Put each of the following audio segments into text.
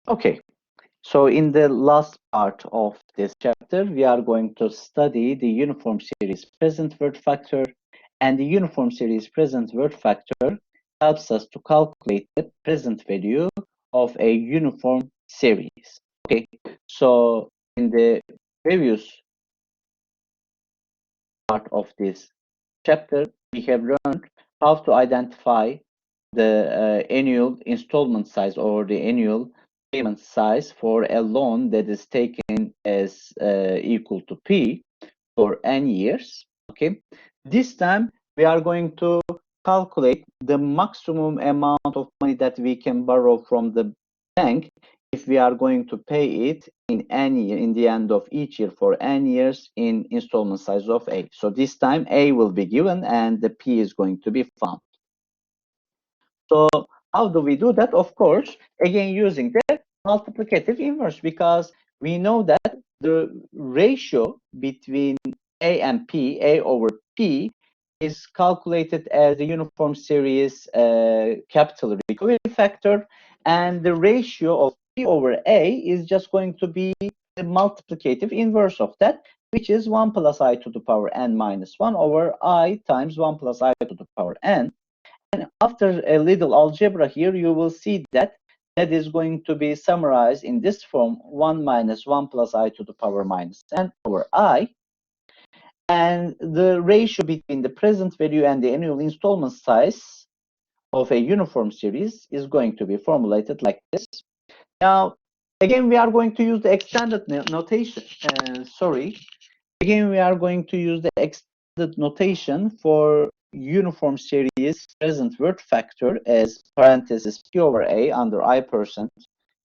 Okay, so in the last part of this chapter, we are going to study the uniform series present worth factor, and the uniform series present worth factor helps us to calculate the present value of a uniform series. Okay, so in the previous part of this chapter, we have learned how to identify the annual installment size or the annual payment size for a loan that is taken as equal to P for n years. Okay, this time we are going to calculate the maximum amount of money that we can borrow from the bank if we are going to pay it in n year, in the end of each year for n years in installment size of A. So this time A will be given and the P is going to be found. So how do we do that? Of course, again using the multiplicative inverse, because we know that the ratio between A and P, A over P, is calculated as the uniform series capital recovery factor, and the ratio of P over A is just going to be the multiplicative inverse of that, which is 1 plus I to the power n minus 1 over I times 1 plus I to the power n. And after a little algebra here, you will see that that is going to be summarized in this form: 1 minus 1 plus I to the power minus n over I. And the ratio between the present value and the annual installment size of a uniform series is going to be formulated like this. Now, again, we are going to use the extended notation. Again, we are going to use the extended notation for uniform series present worth factor as parenthesis P over A under I%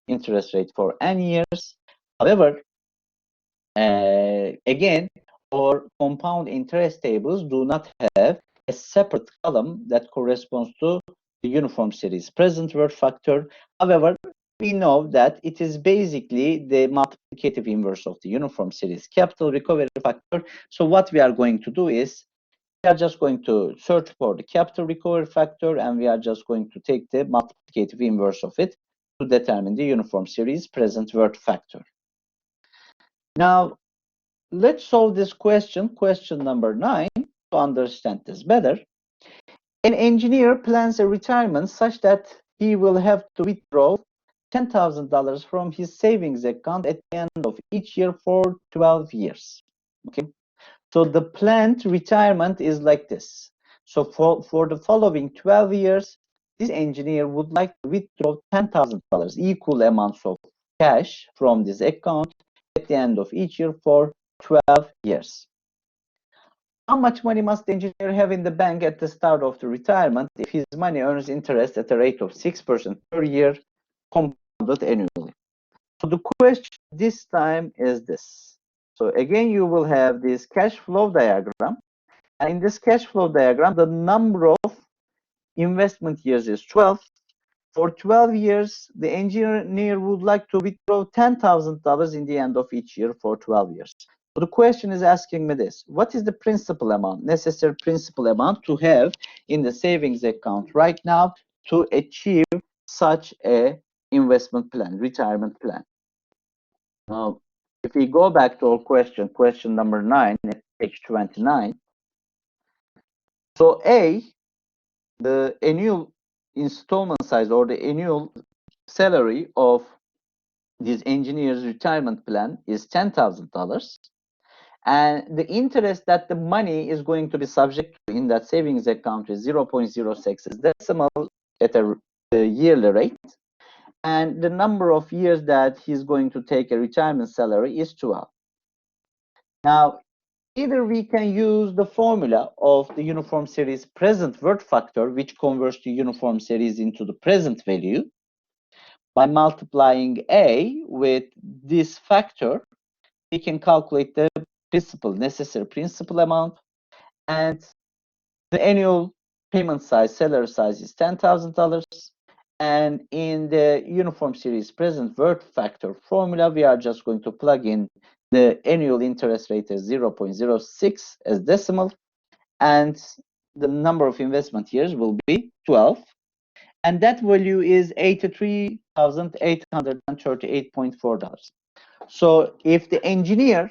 interest rate for n years. However, again, our compound interest tables do not have a separate column that corresponds to the uniform series present worth factor. However, we know that it is basically the multiplicative inverse of the uniform series capital recovery factor. So what we are going to do is we are just going to search for the capital recovery factor, and we are just going to take the multiplicative inverse of it to determine the uniform series present worth factor. Now, let's solve this question number 9, to understand this better. An engineer plans a retirement such that he will have to withdraw $10,000 from his savings account at the end of each year for 12 years. Okay, so the planned retirement is like this. So for the following 12 years, this engineer would like to withdraw $10,000, equal amounts of cash from this account at the end of each year for 12 years. How much money must the engineer have in the bank at the start of the retirement if his money earns interest at a rate of 6% per year, compounded annually? So the question this time is this. So again, you will have this cash flow diagram. And in this cash flow diagram, the number of investment years is 12. For 12 years, the engineer would like to withdraw $10,000 in the end of each year for 12 years. So the question is asking me this: what is the principal amount, necessary principal amount to have in the savings account right now to achieve such a investment plan, retirement plan? Now, if we go back to our question number 9 at page 29. So A, the annual installment size or the annual salary of this engineer's retirement plan is $10,000, and the interest that the money is going to be subject to in that savings account is 0.06 decimal at a yearly rate, and the number of years that he's going to take a retirement salary is 12. Now, either we can use the formula of the uniform series present worth factor, which converts the uniform series into the present value, by multiplying A with this factor. We can calculate the necessary principal amount, and the annual payment size, salary size, is $10,000. And in the uniform series present worth factor formula, we are just going to plug in the annual interest rate as 0.06 as decimal, and the number of investment years will be 12. and that value is $83,838.4. So if the engineer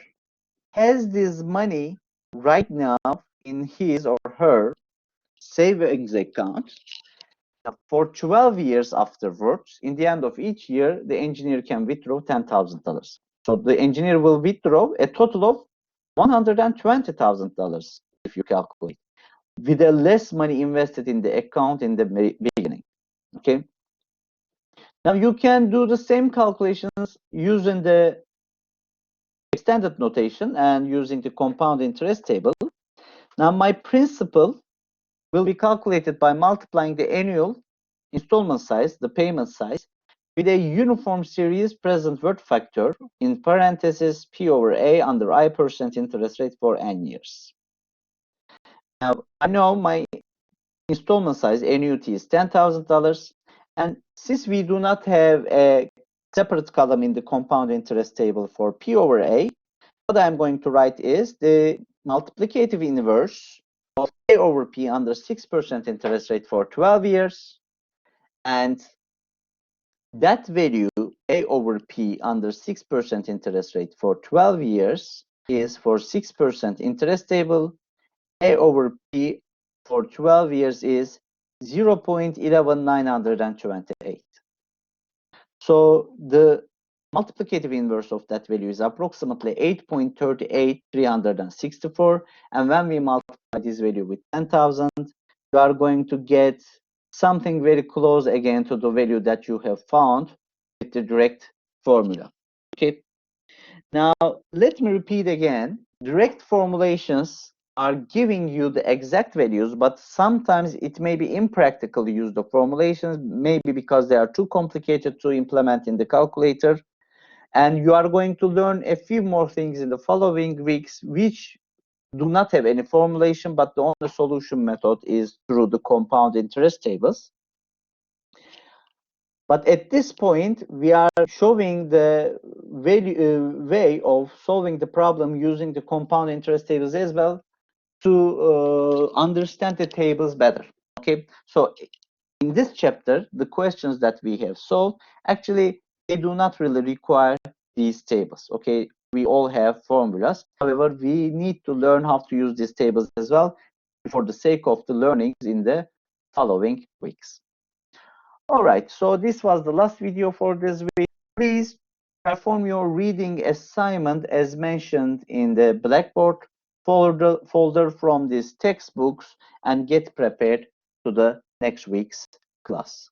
has this money right now in his or her savings account, for 12 years afterwards, in the end of each year, the engineer can withdraw $10,000. So the engineer will withdraw a total of $120,000 if you calculate, with a less money invested in the account in the beginning. Okay. Now you can do the same calculations using the extended notation and using the compound interest table. Now my principal will be calculated by multiplying the annual installment size, the payment size, with a uniform series present worth factor, in parentheses P over A under I% interest rate for n years. Now I know my installment size, annuity, is $10,000, and since we do not have a separate column in the compound interest table for P over A, what I'm going to write is the multiplicative inverse of A over P under 6% interest rate for 12 years, and that value, A over P under 6% interest rate for 12 years, is for 6% interest table. A over P for 12 years is 0.11928. So the multiplicative inverse of that value is approximately 8.38364. And when we multiply this value with 10,000, you are going to get something very close again to the value that you have found with the direct formula. Okay. Now, let me repeat again. Direct formulations are giving you the exact values, but sometimes it may be impractical to use the formulations, maybe because they are too complicated to implement in the calculator. And you are going to learn a few more things in the following weeks, which do not have any formulation, but the only solution method is through the compound interest tables. But at this point, we are showing the way of solving the problem using the compound interest tables as well to understand the tables better. Okay, so in this chapter, the questions that we have solved, actually, they do not really require these tables. Okay, we all have formulas. However, we need to learn how to use these tables as well for the sake of the learnings in the following weeks. All right, so this was the last video for this week. Please perform your reading assignment as mentioned in the Blackboard folder from these textbooks and get prepared to the next week's class.